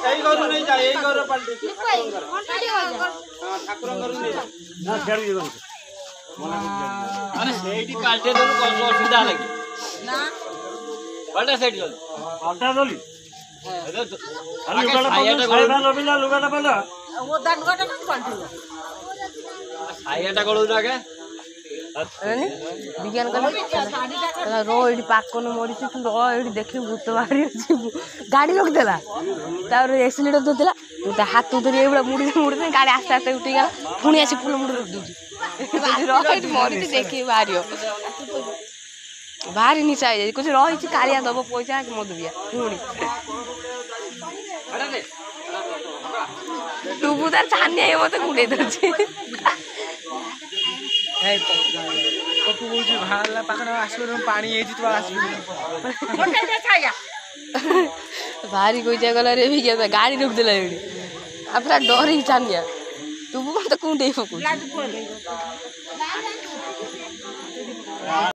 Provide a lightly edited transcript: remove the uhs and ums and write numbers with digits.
এই গরু নেই যা এই গরু পাল্টি ঠাকুর গরু নেই না ছেড়ে দিও আরে সেইটি পাল্টে দেবো কত অসুবিধা লাগে না পাল্টা সাইড চল পাল্টা দলি আরে লুগাটা পাল্টা লবিলা লুগাটা পাল্টা ও দান গটা না পাল্টিলো আইয়াটা গলু লাগে विज्ञान कला रो ये पाक को मोड़ी तू रो ये देखी भूत बाहरी गाड़ी रोक देला एक्सीलेटर देला तो हाथ उधर ये मुड़ी मुड़ी गाड़ी आस्ते आस्ते उठी गला पुणी आसी पुल मुड़ी रोक दूची रो ये मोड़ी देखी बाहरी बाहरी नहीं चाहिए कुछ रही कालिया दब पैसा मधुबिया पुणी टुबू तार छानिया मत गुड़े दे पप्पू बोलছি ভাড়া পাখানা আসবে পানি এইছি তো আসবে भारी कोई जगह रे भी गया गाड़ी रोक देला एडी अपना डर ही छानिया तू तो कुंडे फकू